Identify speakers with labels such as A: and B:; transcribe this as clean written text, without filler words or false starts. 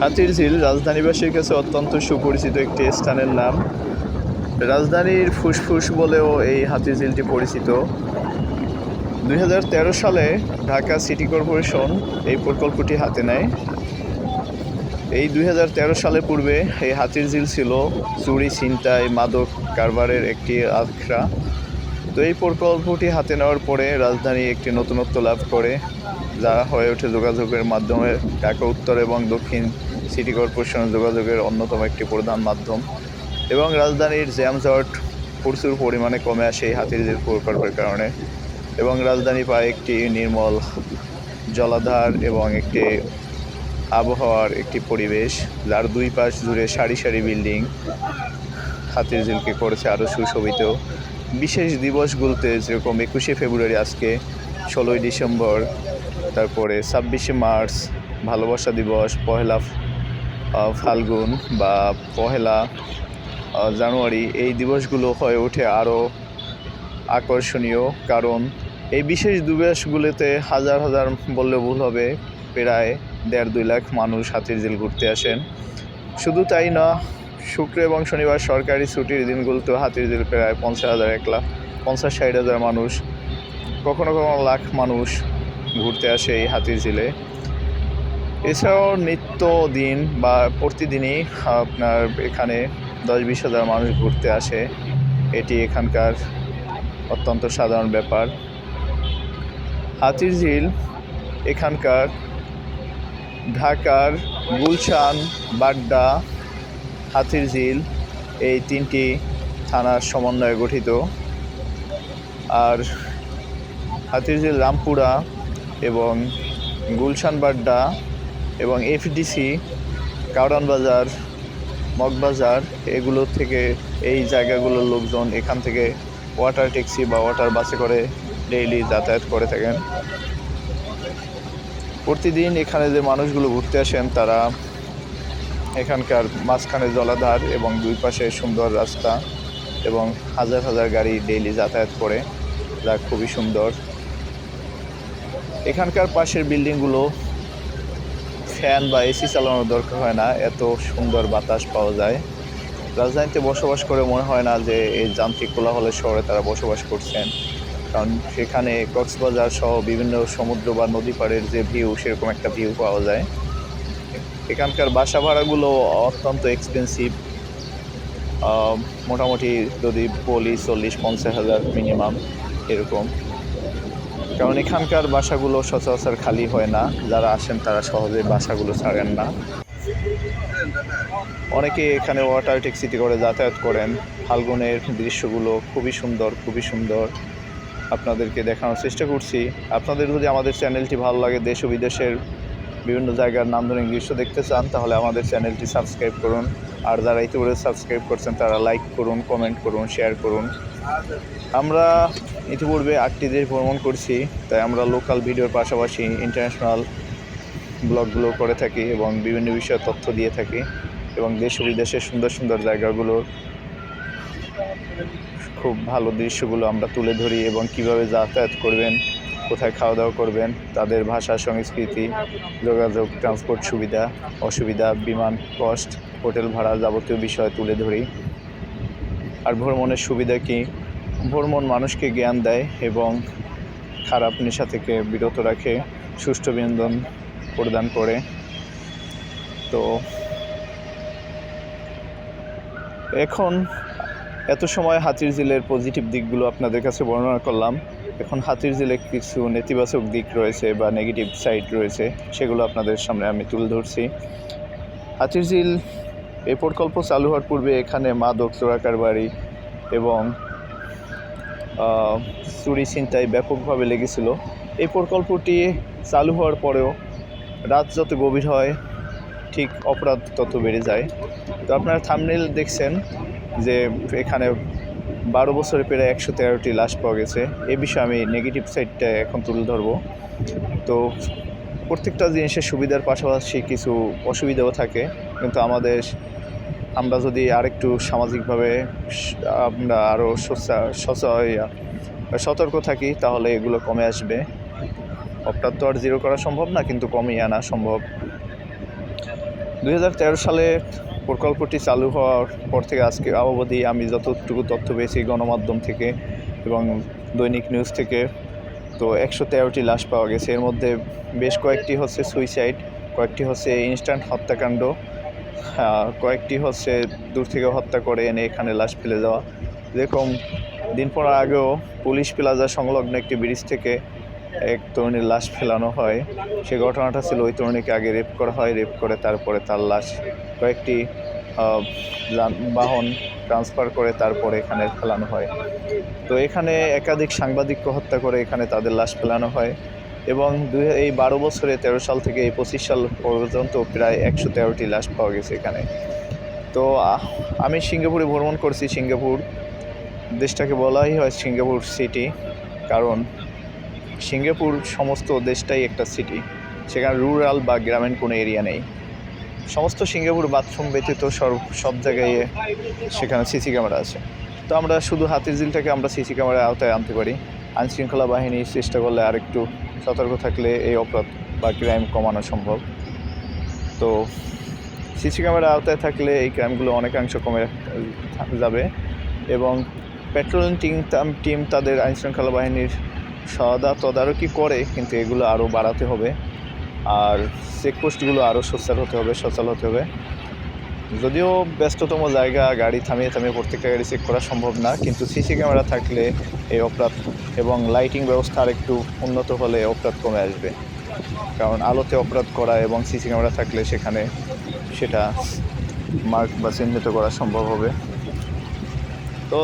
A: হাতিরঝিল রাজধানীবাসীর কাছে অত্যন্ত সুপরিচিত একটি স্থানের নাম। রাজধানীর ফুসফুস বলেও এই হাতিরঝিলটি পরিচিত। 2013 সালে ঢাকা সিটি কর্পোরেশন এই প্রকল্পটি হাতে নেয়। এই 2013 সালে পূর্বে এই হাতিরঝিল ছিল চুরি, ছিনতাই, মাদক কারবারের একটি আখড়া। তো এই প্রকল্পটি হাতে নেওয়ার পরে রাজধানী একটি নতুনত্ব লাভ করে, যা হয়ে ওঠে যোগাযোগের মাধ্যমে ঢাকা উত্তর এবং দক্ষিণ সিটি কর্পোরেশনের যোগাযোগের অন্যতম একটি প্রধান মাধ্যম। এবং রাজধানীর জ্যামজট প্রচুর পরিমাণে কমে আসে এই হাতিরঝিল প্রকল্পের কারণে। এবং রাজধানী পায় একটি নির্মল জলাধার এবং একটি আবহাওয়ার একটি পরিবেশ, যার দুই পাশ জুড়ে সারি সারি বিল্ডিং হাতিরঝিলকে করেছে আরও সুশোভিত। বিশেষ দিবসগুলোতে যেরকম 21শে ফেব্রুয়ারি, আজকে 16ই ডিসেম্বর, তারপরে 26শে মার্চ ভালোবাসা দিবস, পহেলা ফাল্গুন বা পহেলা জানুয়ারি, এই দিবসগুলো হয়ে ওঠে আরও আকর্ষণীয়। কারণ এই বিশেষ দিবসগুলোতে হাজার হাজার বললে ভুল হবে, প্রায় 1.5-2 লাখ মানুষ হাতিরঝিল ঘুরতে আসেন। শুধু তাই না, শুক্র এবং শনিবার সরকারি ছুটির দিনগুলোতেও হাতিরঝিল প্রায় 50,000-60,000 মানুষ, কখনো কখনো লাখ মানুষ ঘুরতে আসে এই হাতিরঝিলে। এছাড়াও নিত্যদিন বা প্রতিদিনই আপনার এখানে 10-20 হাজার মানুষ ঘুরতে আসে। এটি এখানকার অত্যন্ত সাধারণ ব্যাপার। হাতিরঝিল এখানকার ঢাকার গুলশান, বাড্ডা, হাতিরঝিল এই 3টি থানার সমন্বয়ে গঠিত। আর হাতিরঝিল, রামপুরা এবং গুলশান, বাড্ডা এবং এফডিসি, কারওয়ান বাজার, মগবাজার, এগুলো থেকে এই জায়গাগুলোর লোকজন এখান থেকে ওয়াটার ট্যাক্সি বা ওয়াটার বাসে করে ডেইলি যাতায়াত করে থাকেন। প্রতিদিন এখানে যে মানুষগুলো ঘুরতে আসেন, তারা এখানকার মাঝখানে জলাধার এবং দুই পাশে সুন্দর রাস্তা এবং হাজার হাজার গাড়ি ডেইলি যাতায়াত করে, যা খুবই সুন্দর। এখানকার পাশের বিল্ডিংগুলো ফ্যান বা এসি চালানোর দরকার হয় না, এত সুন্দর বাতাস পাওয়া যায়। রাজধানীতে বসবাস করে মনে হয় না যে এই যান্ত্রিক কোলাহলের শহরে তারা বসবাস করছেন, কারণ সেখানে কক্সবাজার সহ বিভিন্ন সমুদ্র বা নদী পাড়ের যে ভিউ, সেরকম একটা ভিউ পাওয়া যায়। এখানকার বাসা ভাড়াগুলো অত্যন্ত এক্সপেন্সিভ, মোটামুটি যদি বলি 40-50 হাজার মিনিমাম এরকম। কারণ এখানকার বাসাগুলো সচরাচর খালি হয় না, যারা আসেন তারা সহজে বাসাগুলো ছাড়েন না। অনেকে এখানে ওয়াটার ট্যাক্সিতে করে যাতায়াত করেন। ফাল্গুনের দৃশ্যগুলো খুবই সুন্দর, খুবই সুন্দর, আপনাদেরকে দেখানোর চেষ্টা করছি। আপনাদের যদি আমাদের চ্যানেলটি ভালো লাগে, দেশ ও বিদেশের বিভিন্ন জায়গার নান্দনিক দৃশ্য দেখতে চান, তাহলে আমাদের চ্যানেলটি সাবস্ক্রাইব করুন। আর যারা ইতিপূর্বে সাবস্ক্রাইব করছেন তারা লাইক করুন, কমেন্ট করুন, শেয়ার করুন। আমরা ইতিপূর্বে 8টি দেশ ভ্রমণ করছি, তাই আমরা লোকাল ভিডিওর পাশাপাশি ইন্টারন্যাশনাল ব্লগগুলো করে থাকি এবং বিভিন্ন বিষয়ে তথ্য দিয়ে থাকি। এবং দেশ ও বিদেশের সুন্দর সুন্দর জায়গাগুলোর খুব ভালো দৃশ্যগুলো আমরা তুলে ধরি এবং কিভাবে যাতায়াত করবেন, কোথায় খাওয়া দাওয়া করবেন, তাদের ভাষা, সংস্কৃতি, যোগাযোগ, ট্রান্সপোর্ট সুবিধা অসুবিধা, বিমান কস্ট, হোটেল ভাড়া, যাবতীয় বিষয় তুলে ধরি। আর ভ্রমণের সুবিধা কী? ভ্রমণ মানুষকে জ্ঞান দেয় এবং খারাপ নেশা থেকে বিরত রাখে, সুষ্ঠু বিনোদন প্রদান করে। তো এখন এত সময় হাতিরঝিলের পজিটিভ দিকগুলো আপনাদের কাছে বর্ণনা করলাম। এখন হাতিরঝিলে কিছু নেতিবাচক দিক রয়েছে বা নেগেটিভ সাইড রয়েছে, সেগুলো আপনাদের সামনে আমি তুলে ধরছি। হাতিরঝিল এই প্রকল্প চালু হওয়ার পূর্বে এখানে মাদক, চোরাকারবারি এবং চুরি ছিনতাই ব্যাপকভাবে লেগেছিল। এই প্রকল্পটি চালু হওয়ার পরেও রাত যত গভীর হয়, ঠিক অপরাধ তত বেড়ে যায়। তো আপনারা থাম্বনেইল দেখছেন যে এখানে 12 বছরে প্রায় 113টি লাশ পাওয়া গেছে। এই বিষয়ে আমি নেগেটিভ সাইডটা এখন তুলে ধরবো। তো প্রত্যেকটা জিনিসের সুবিধার পাশাপাশি কিছু অসুবিধাও থাকে, কিন্তু আমরা যদি আরেকটু সামাজিকভাবে আমরা আরও সতর্ক থাকি, তাহলে এগুলো কমে আসবে। অপরাধ তো আর জিরো করা সম্ভব না, কিন্তু কমিয়ে আনা সম্ভব। 2013 সালে প্রকল্পটি চালু হওয়ার পর থেকে আজকে অবধি আমি যতটুকু তথ্য পেয়েছি গণমাধ্যম থেকে এবং দৈনিক নিউজ থেকে, তো 113টি লাশ পাওয়া গেছে। এর মধ্যে বেশ কয়েকটি হচ্ছে সুইসাইড, কয়েকটি হচ্ছে ইনস্ট্যান্ট হত্যাকাণ্ড, কয়েকটি হচ্ছে দূর থেকে হত্যা করে এনে এখানে লাশ ফেলে দেওয়া। যেরকম দিন পর আগেও পুলিশ প্লাজা সংলগ্ন একটি ব্রিজ থেকে এক তরুণীর লাশ ফেলানো হয়। সে ঘটনাটা ছিল ওই তরুণীকে আগে রেপ করা হয়, রেপ করে তারপরে তার লাশ কয়েকটি যানবাহন ট্রান্সফার করে তারপরে এখানে ফেলানো হয়। তো এখানে একাধিক সাংবাদিককে হত্যা করে এখানে তাদের লাশ ফেলানো হয় এবং এই 12 বছরে 13 সাল থেকে এই 25 সাল পর্যন্ত প্রায় 113টি লাশ পাওয়া গেছে এখানে। তো আমি সিঙ্গাপুরে ভ্রমণ করছি। সিঙ্গাপুর দেশটাকে বলাই হয় সিঙ্গাপুর সিটি, কারণ সিঙ্গাপুর সমস্ত দেশটাই একটা সিটি। সেখানে রুরাল বা গ্রামীণ কোনো এরিয়া নেই। সমস্ত সিঙ্গাপুর বাথরুম ব্যতীত সব জায়গায় সেখানে সিসি ক্যামেরা আছে। তো আমরা শুধু হাতিরঝিলটাকে আমরা সিসি ক্যামেরার আওতায় আনতে পারি। আইনশৃঙ্খলা বাহিনী চেষ্টা করলে আরেকটু সতর্ক থাকলে এই অপরাধ বা ক্রাইম কমানো সম্ভব। তো সিসি ক্যামেরার আওতায় থাকলে এই ক্রাইমগুলো অনেকাংশ কমে যাবে এবং পেট্রোলিং টিম তাদের আইনশৃঙ্খলা বাহিনীর তদারকি করে, কিন্তু এগুলো আরও বাড়াতে হবে আর চেকপোস্টগুলো আরও সচল হতে হবে। যদিও ব্যস্ততম জায়গা, গাড়ি থামিয়ে প্রত্যেকটা গাড়ি চেক করা সম্ভব না, কিন্তু সিসি ক্যামেরা থাকলে এই অপরাধ এবং লাইটিং ব্যবস্থা আরেকটু উন্নত হলে অপরাধ কমে আসবে। কারণ আলোতে অপরাধ করা এবং সিসি ক্যামেরা থাকলে সেখানে সেটা মার্ক বা চিহ্নিত করা সম্ভব হবে। তো